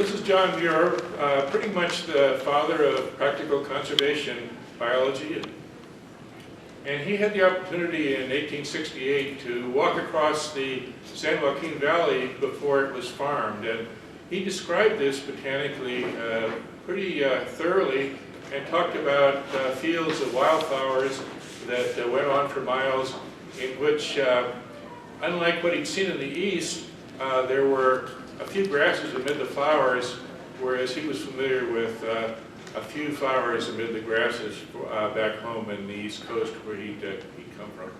this is John Muir, pretty much the father of practical conservation biology. And he had the opportunity in 1868 to walk across the San Joaquin Valley before it was farmed. And he described this botanically pretty thoroughly and talked about fields of wildflowers that went on for miles, in which, unlike what he'd seen in the east, there were a few grasses amid the flowers, whereas he was familiar with a few flowers amid the grasses back home in the East Coast where he'd come from.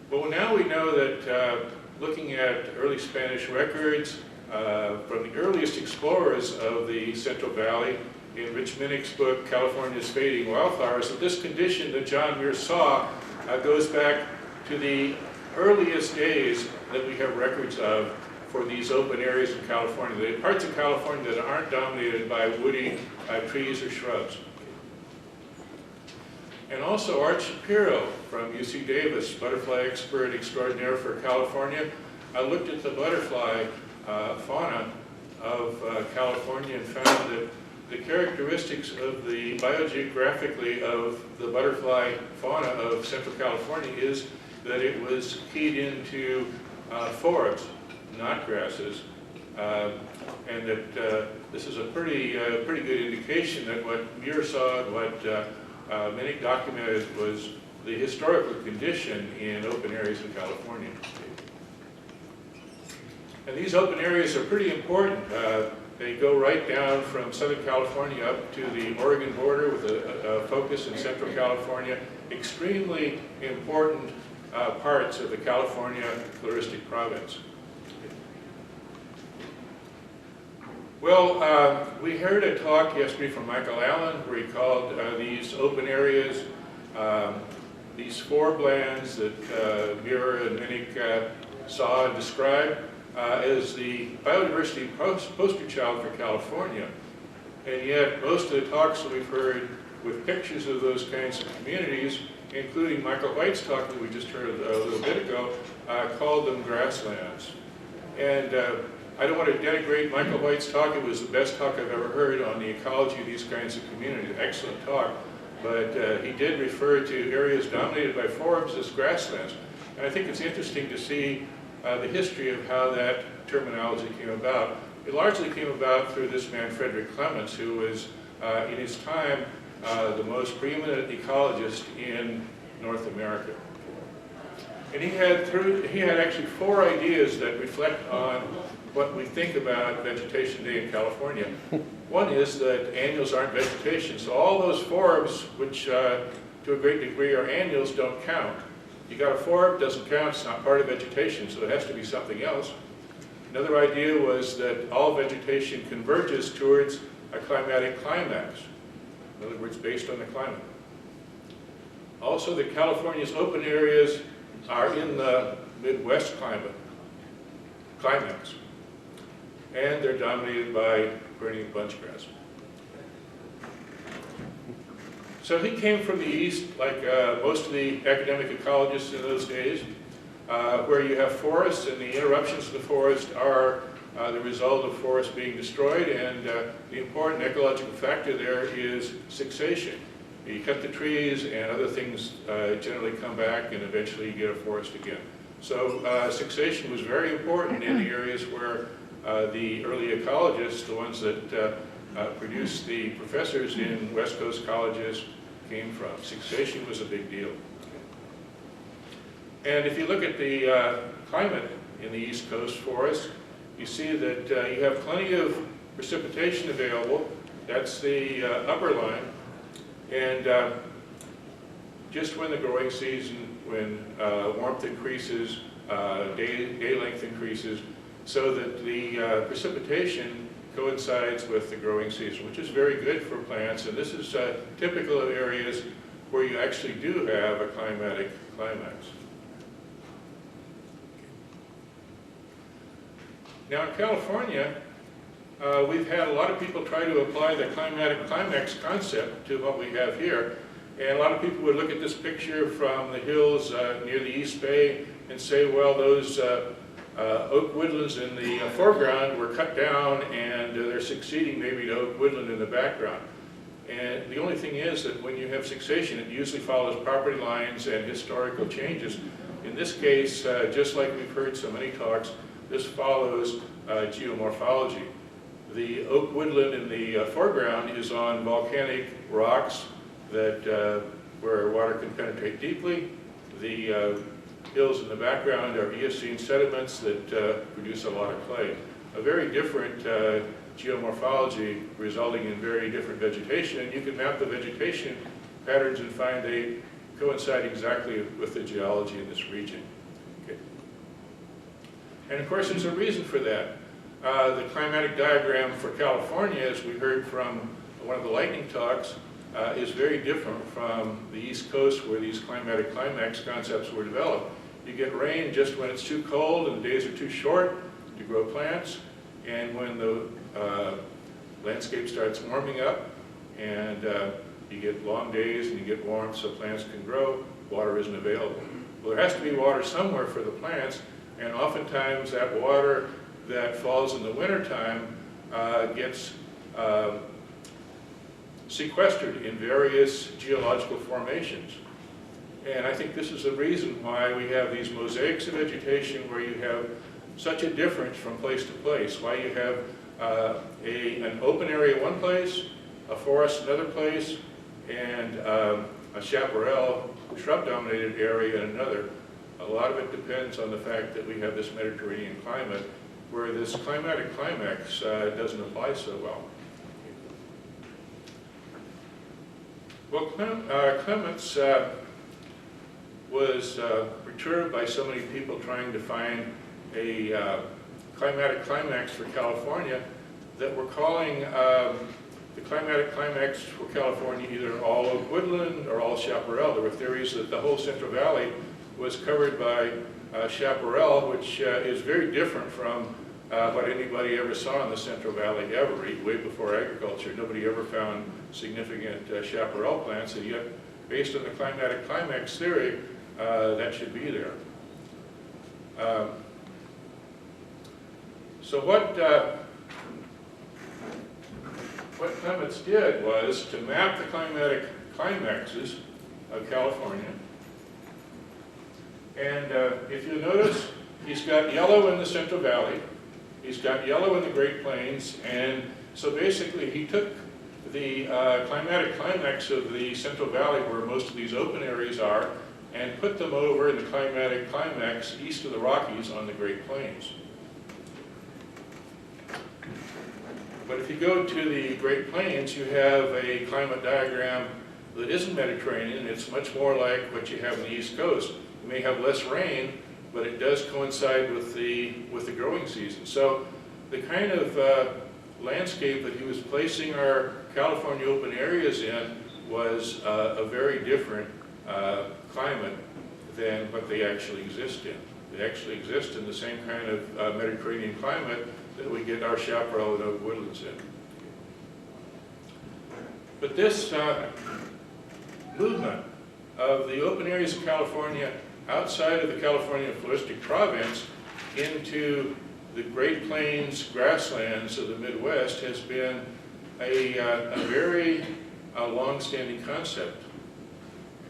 Well, now we know that looking at early Spanish records from the earliest explorers of the Central Valley, in Rich Minnick's book, California's Fading Wildflowers, that this condition that John Muir saw goes back to the earliest days that we have records of for these open areas in California, the parts of California that aren't dominated by woody trees or shrubs. And also Art Shapiro from UC Davis, butterfly expert extraordinaire for California, looked at the butterfly fauna of California and found that the characteristics of the biogeographically of the butterfly fauna of Central California is that it was keyed into forbs, not grasses, and that this is a pretty good indication that what Muir saw and what Minnick documented was the historical condition in open areas in California. And these open areas are pretty important. They go right down from Southern California up to the Oregon border with a focus in Central California. Extremely important parts of the California floristic province. Well, we heard a talk yesterday from Michael Allen where he called these open areas, these forelands that Muir and Minnick saw and described as the biodiversity poster child for California. And yet most of the talks that we've heard with pictures of those kinds of communities, including Michael White's talk that we just heard a little bit ago, called them grasslands. And I don't want to denigrate Michael White's talk. It was the best talk I've ever heard on the ecology of these kinds of communities. Excellent talk. But he did refer to areas dominated by forbs as grasslands. And I think it's interesting to see the history of how that terminology came about. It largely came about through this man, Frederick Clements, who was, in his time, the most preeminent ecologist in North America. And he had actually 4 ideas that reflect on what we think about vegetation today in California. One is that annuals aren't vegetation, so all those forbs, which to a great degree are annuals, don't count. You got a forb, doesn't count, it's not part of vegetation, so it has to be something else. Another idea was that all vegetation converges towards a climatic climax. In other words, based on the climate. Also, that California's open areas are in the Midwest climax. And they're dominated by burning bunchgrass. So he came from the east, like most of the academic ecologists in those days, where you have forests, and the interruptions to the forest are the result of forests being destroyed, and the important ecological factor there is succession. You cut the trees and other things generally come back, and eventually you get a forest again. So succession was very important in the areas where the early ecologists, the ones that produced the professors in West Coast colleges, came from. Succession was a big deal. And if you look at the climate in the East Coast forests, you see that you have plenty of precipitation available. That's the upper line. And just when the growing season, when warmth increases, day length increases, so that the precipitation coincides with the growing season, which is very good for plants. And this is typical of areas where you actually do have a climatic climax. Now in California, we've had a lot of people try to apply the climatic climax concept to what we have here. And a lot of people would look at this picture from the hills near the East Bay and say, well, those oak woodlands in the foreground were cut down, and they're succeeding maybe to oak woodland in the background. And the only thing is that when you have succession, it usually follows property lines and historical changes. In this case, just like we've heard so many talks, this follows geomorphology. The oak woodland in the foreground is on volcanic rocks that where water can penetrate deeply. The hills in the background are Eocene sediments that produce a lot of clay. A very different geomorphology resulting in very different vegetation. And you can map the vegetation patterns and find they coincide exactly with the geology in this region. Okay. And of course, there's a reason for that. The climatic diagram for California, as we heard from one of the lightning talks, is very different from the East Coast where these climatic climax concepts were developed. You get rain just when it's too cold and the days are too short to grow plants, and when the landscape starts warming up and you get long days and you get warm so plants can grow, water isn't available. Well, there has to be water somewhere for the plants, and oftentimes that water that falls in the wintertime gets sequestered in various geological formations. And I think this is the reason why we have these mosaics of vegetation where you have such a difference from place to place, why you have an open area one place, a forest another place, and a chaparral shrub-dominated area in another. A lot of it depends on the fact that we have this Mediterranean climate where this climatic climax doesn't apply so well. Well, Clements was perturbed by so many people trying to find a climatic climax for California that we're calling the climatic climax for California either all oak woodland or all chaparral. There were theories that the whole Central Valley was covered by chaparral, which is very different from what anybody ever saw in the Central Valley ever, way before agriculture. Nobody ever found significant chaparral plants, and yet, based on the climatic climax theory, that should be there. So what Clements did was to map the climatic climaxes of California. And if you notice, he's got yellow in the Central Valley, he's got yellow in the Great Plains, and so basically he took the climatic climax of the Central Valley, where most of these open areas are, and put them over in the climatic climax east of the Rockies on the Great Plains. But if you go to the Great Plains, you have a climate diagram that isn't Mediterranean. It's much more like what you have on the East Coast. You may have less rain, but it does coincide with the growing season. So the kind of landscape that he was placing our California open areas in was a very different climate than what they actually exist in. They actually exist in the same kind of Mediterranean climate that we get our chaparral and oak woodlands in. But this movement of the open areas of California outside of the California floristic province into the Great Plains grasslands of the Midwest has been a very long-standing concept.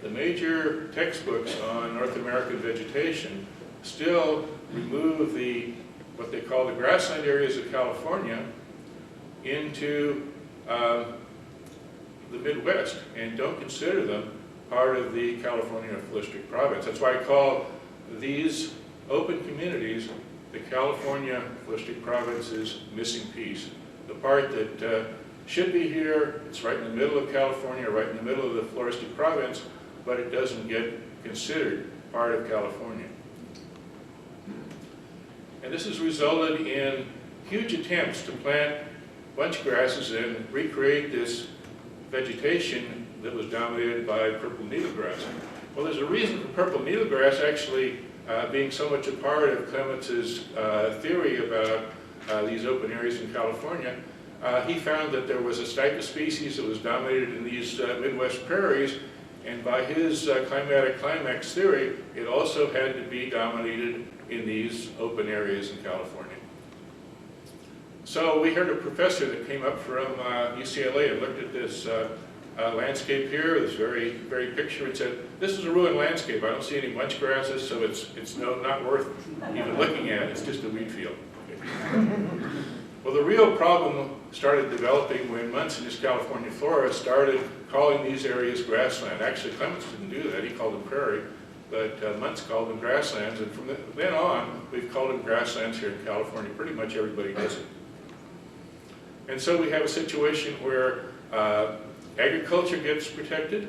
The major textbooks on North American vegetation still remove what they call the grassland areas of California into the Midwest and don't consider them part of the California floristic province. That's why I call these open communities the California floristic province's missing piece. The part that should be here, it's right in the middle of California, right in the middle of the floristic province, but it doesn't get considered part of California. And this has resulted in huge attempts to plant bunch grasses and recreate this vegetation that was dominated by purple needlegrass. Well, there's a reason for purple needlegrass actually being so much a part of Clements' theory about these open areas in California. He found that there was a type of species that was dominated in these Midwest prairies, And by his climatic climax theory, it also had to be dominated in these open areas in California. So we heard a professor that came up from UCLA and looked at this landscape here, this very picture, and said, "This is a ruined landscape. I don't see any bunch grasses, so it's not worth even looking at. It's just a wheat field." Well, the real problem started developing when Muntz and his California flora started calling these areas grassland. Actually, Clements didn't do that. He called them prairie, but Muntz called them grasslands, and from then on, we've called them grasslands here in California. Pretty much everybody does it. And so we have a situation where agriculture gets protected,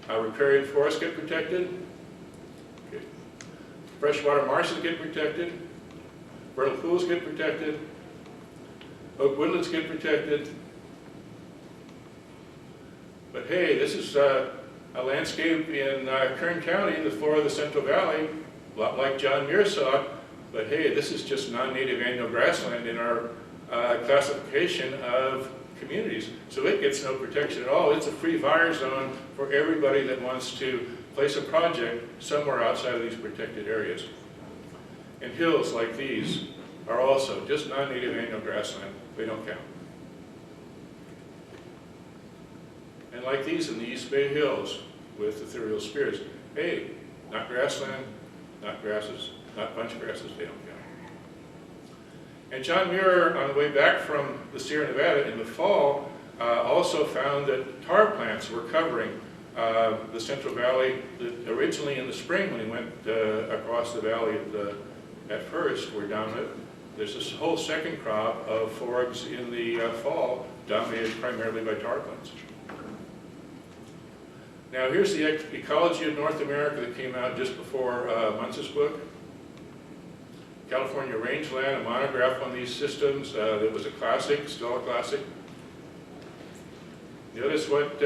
riparian forests get protected, okay. Freshwater marshes get protected, vernal pools get protected, oak woodlands get protected. But hey, this is a landscape in Kern County, the floor of the Central Valley, a lot like John Muir saw it, but hey, this is just non-native annual grassland in our classification of communities. So it gets no protection at all. It's a free fire zone for everybody that wants to place a project somewhere outside of these protected areas. And hills like these are also just non-native annual grassland. They don't count. And like these in the East Bay Hills with ethereal spheres, hey, not grassland, not grasses, not bunch grasses, they don't count. And John Muir, on the way back from the Sierra Nevada in the fall, also found that tar plants were covering the Central Valley. Originally in the spring, when he went across the valley at first, were dominant. There's this whole second crop of forests in the fall, dominated primarily by tar plants. Now here's the Ecology of North America that came out just before Muntz's book. California Rangeland, a monograph on these systems that was a classic, still a classic. Notice what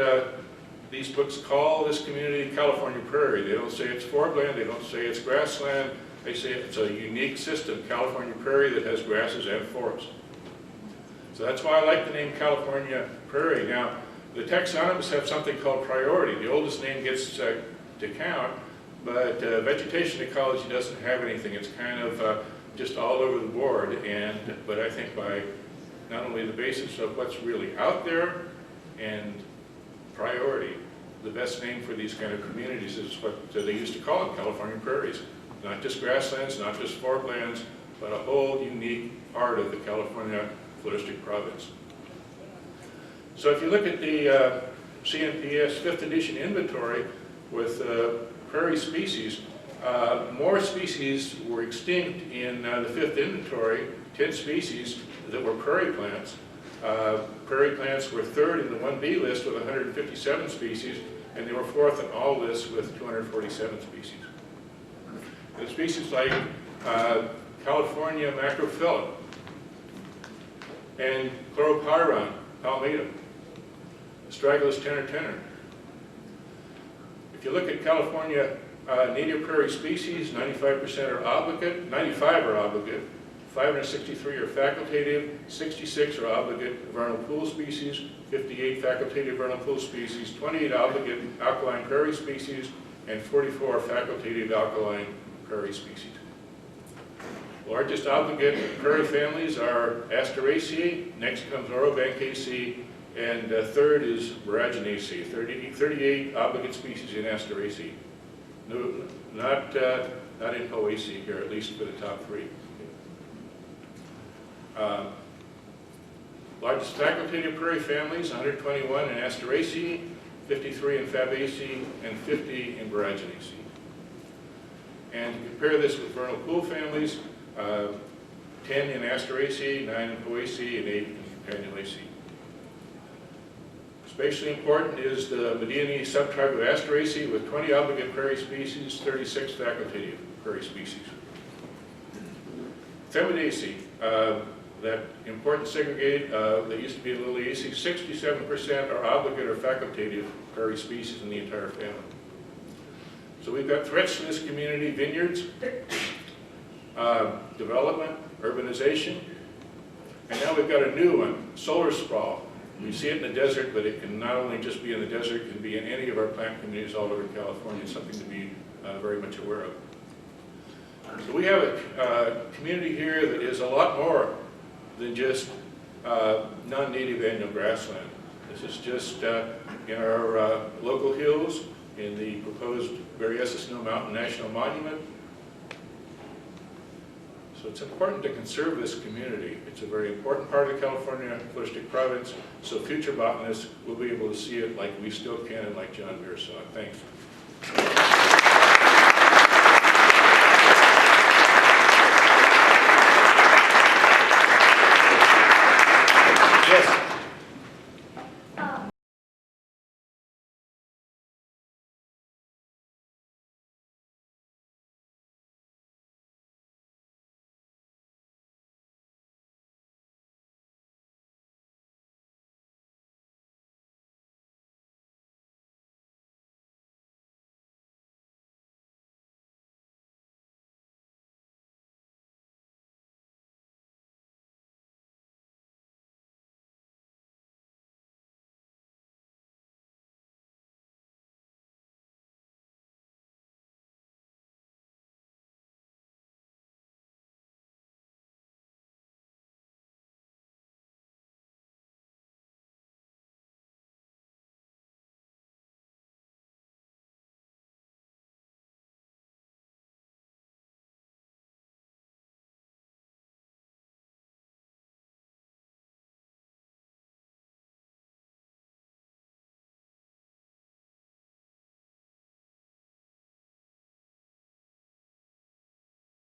these books call this community California Prairie. They don't say it's foreland, they don't say it's grassland, they say it's a unique system, California Prairie, that has grasses and forests. So that's why I like the name California Prairie. Now, the taxonomists have something called priority. The oldest name gets to count, but vegetation ecology doesn't have anything. It's kind of just all over the board, but I think by not only the basis of what's really out there and priority, the best name for these kind of communities is what they used to call them, California prairies. Not just grasslands, not just forelands, but a whole unique part of the California floristic province. So if you look at the CNPS 5th edition inventory with prairie species, more species were extinct in the 5th inventory, 10 species that were prairie plants. Prairie plants were 3rd in the 1B list with 157 species, and they were 4th in all lists with 247 species. And species like California macrophylla and Chloropyron palmatum, Astragalus tenor. If you look at California native prairie species, 95% are obligate, 95 are obligate, 563 are facultative, 66 are obligate vernal pool species, 58 facultative vernal pool species, 28 obligate alkaline prairie species, and 44 facultative alkaline prairie species. Largest obligate prairie families are Asteraceae, next comes Orobanchaceae, and 3rd is Boraginaceae, 38 obligate species in Asteraceae. No, not in Poaceae here, at least for the top 3. Largest facultative prairie families, 121 in Asteraceae, 53 in Fabaceae, and 50 in Boraginaceae. And to compare this with vernal pool families, 10 in Asteraceae, 9 in Poaceae, and 8 in Companulaceae. Especially important is the Medianae subtribe of Asteraceae with 20 obligate prairie species, 36 facultative prairie species. Themidaceae, that important segregate that used to be in Liliaceae, 67% are obligate or facultative prairie species in the entire family. So we've got threats to this community: vineyards, development, urbanization, and now we've got a new one, solar sprawl. We see it in the desert, but it can not only just be in the desert, it can be in any of our plant communities all over California. It's something to be very much aware of. So we have a community here that is a lot more than just non-native annual grassland. This is just in our local hills, in the proposed Berryessa Snow Mountain National Monument. So it's important to conserve this community. It's a very important part of the California floristic province, so future botanists will be able to see it like we still can and like John Muir saw it. Thanks.